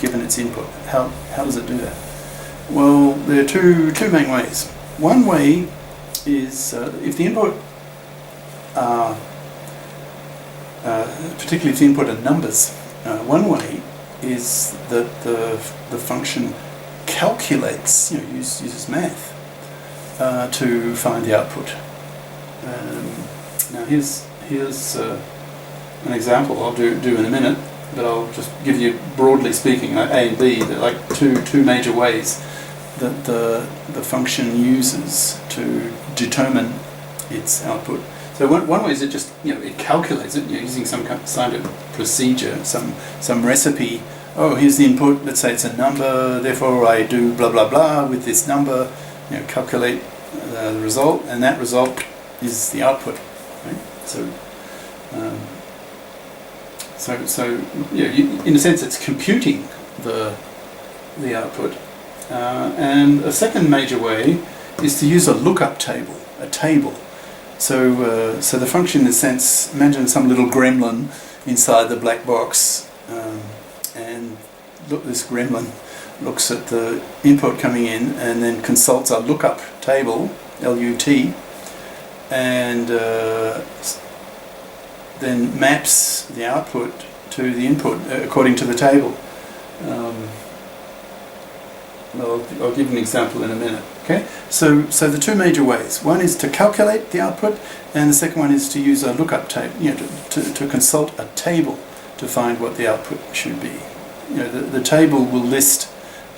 given its input. How does it do that? Well, there are two main ways. One way is if the input are, particularly if the input are numbers, one way is that the function calculates, uses math to find the output. Now here's an example I'll do in a minute, but I'll just give you, broadly speaking, like A and B, they're like two major ways that the function uses to determine its output. So one way is it calculates it using some kind of procedure, some recipe. Oh, here's the input. Let's say it's a number. Therefore, I do blah blah blah with this number. Calculate the result, and that result is the output. Right? So in a sense, it's computing the output. And a second major way is to use a lookup table, a table. So the function, in a sense, imagine some little gremlin inside the black box, and this gremlin looks at the input coming in and then consults a lookup table, LUT, and then maps the output to the input according to the table. Well, I'll give an example in a minute. Okay, so the two major ways. One is to calculate the output, and the second one is to use a lookup table, to consult a table to find what the output should be. The table will list,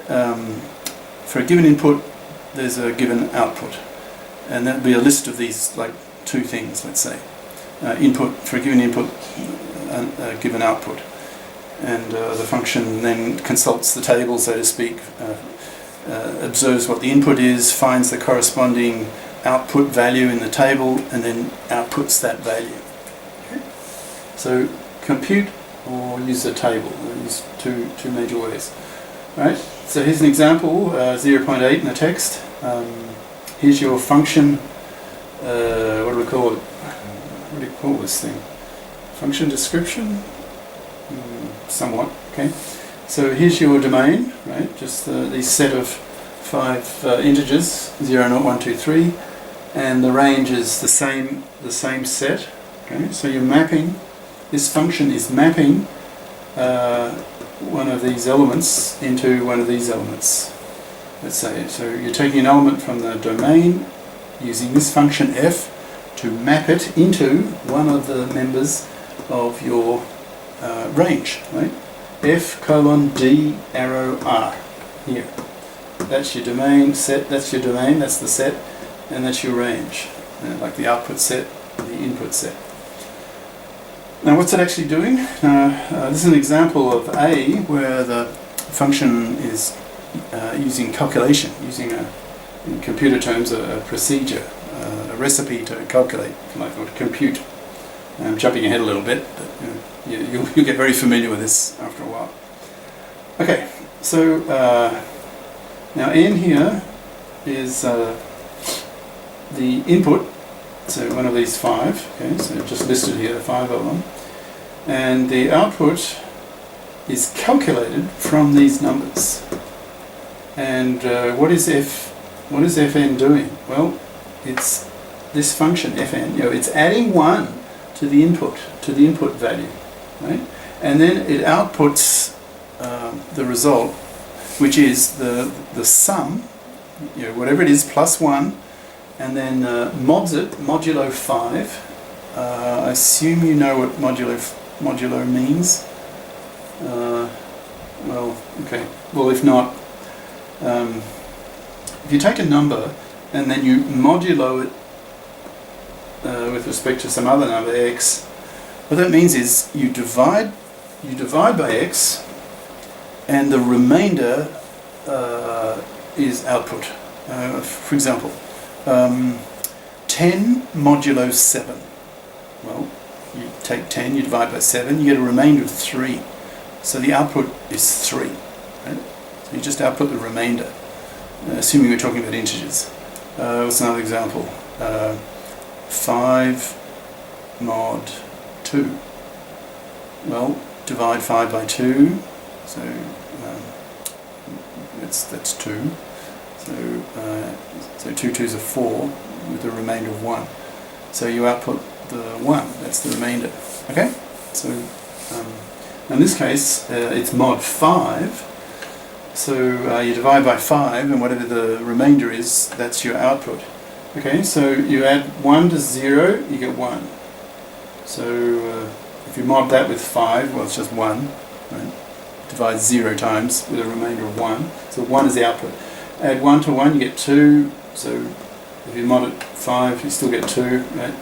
for a given input, there's a given output, and that'll be a list of these, like two things, let's say. Input, for a given input, a given output. And the function then consults the table, so to speak, observes what the input is, finds the corresponding output value in the table, and then outputs that value. Okay. So compute or use a table. These two major ways. Right. So here's an example, 0.8 in the text. Here's your function. What do we call it? What do you call this thing? Function description? Somewhat. Okay. So here's your domain, right? Just these set of 5 integers, 0, 0, 1, 2, 3, and the range is the same set. Okay. So you're mapping. This function is mapping one of these elements into one of these elements. Let's say, so you're taking an element from the domain using this function f to map it into one of the members of your range, right? F colon D arrow R here. That's your domain set, that's your domain, that's the set, and that's your range. Like the output set, the input set. Now what's it actually doing? This is an example of A where the function is using calculation, using in computer terms a procedure, a recipe to calculate, if you like, or to compute. I'm jumping ahead a little bit, but you'll get very familiar with this after a while. Okay, so now N here is the input, so one of these 5, okay, so just listed here, 5 of them, and the output is calculated from these numbers. And what is Fn doing? Well, it's this function Fn, it's adding 1 to the input value, right? And then it outputs the result, which is the sum, whatever it is, plus 1, and then mods it, modulo 5. I assume you know what modulo means. Well, okay. Well, if not, if you take a number and then you modulo it with respect to some other number, x, what that means is you divide by x, and the remainder is output. For example, 10 modulo 7. Well, you take 10, you divide by 7, you get a remainder of 3. So the output is 3. Right? So you just output the remainder, assuming we're talking about integers. What's another example? 5 mod 2. Well, divide 5 by 2, So that's 2. So 2 2s are 4 with a remainder of 1. So you output the 1. That's the remainder. Okay. So in this case, it's mod 5. So you divide by 5, and whatever the remainder is, that's your output. Okay. So you add 1 to 0, you get 1. So if you mod that with 5, well, it's just 1. Right? Divide 0 times with a remainder of 1. So 1 is the output. Add 1 to 1, you get 2. So if you mod it 5, you still get 2. Right?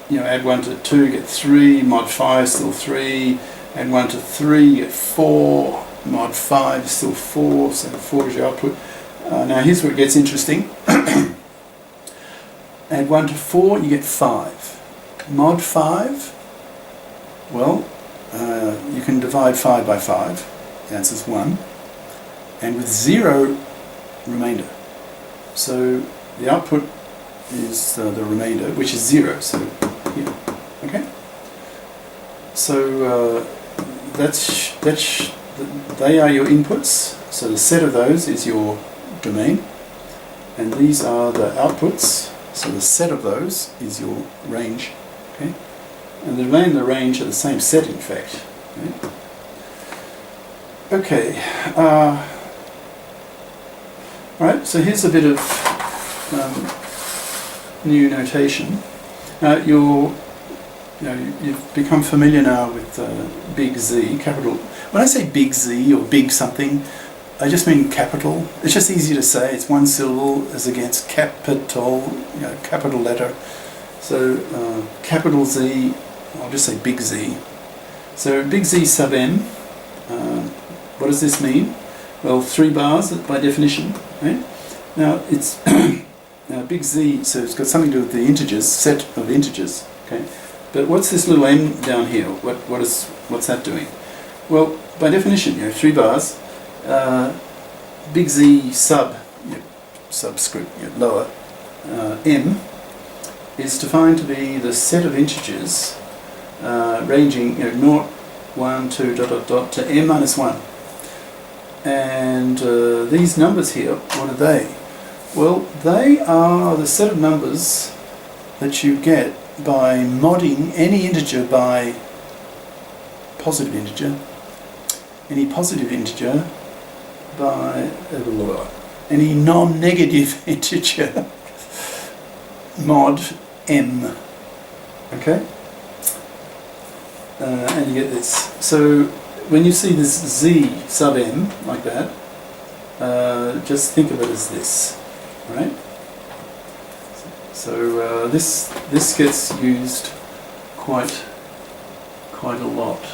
Add 1 to 2, you get 3. Mod 5, still 3. Add 1 to 3, you get 4. Mod 5 is still 4. So 4 is your output. Now here's where it gets interesting. Add 1 to 4, you get 5. Mod 5, well, you can divide 5 by 5. The answer is 1. And with 0 remainder. So the output is the remainder, which is 0. So here, okay. So they are your inputs. So the set of those is your domain, and these are the outputs. So the set of those is your range. Okay, and the domain and the range are the same set, in fact. Okay. Right, so here's a bit of new notation. You've become familiar now with big Z, capital. When I say big Z or big something, I just mean capital. It's just easy to say. It's one syllable as against capital, capital letter. So capital Z, I'll just say big Z. So big Z sub M, what does this mean? Well, 3 bars by definition. Right? Now it's now big Z, so it's got something to do with the integers, set of integers. Okay, but what's this little m down here? What's that doing? Well, by definition, 3 bars. Big Z subscript lower m is defined to be the set of integers ranging 0, 1, 2, ... to m minus 1. And these numbers here, what are they? Well, they are the set of numbers that you get by modding any integer by positive integer, any positive integer by any non-negative integer mod m. Okay? And you get this. So when you see this Z sub m like that, just think of it as this, right? So this gets used quite a lot.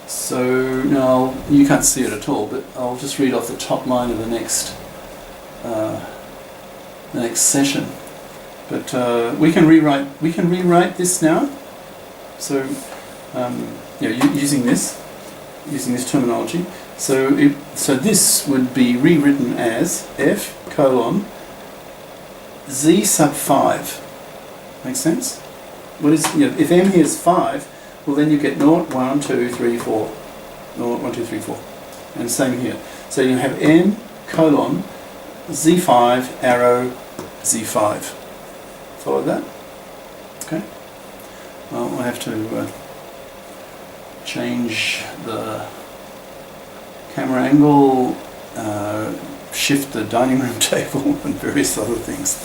So now you can't see it at all, but I'll just read off the top line of the next session. But we can rewrite this now. So using this terminology. So this would be rewritten as f colon z sub 5. Makes sense? What is if m here is 5, well then you get 0, 1, 2, 3, 4. 0, 1, 2, 3, 4. And same here. So you have n colon z5 arrow z5. Follow that? Okay. Well, I have to change the camera angle, shift the dining room table, and various other things.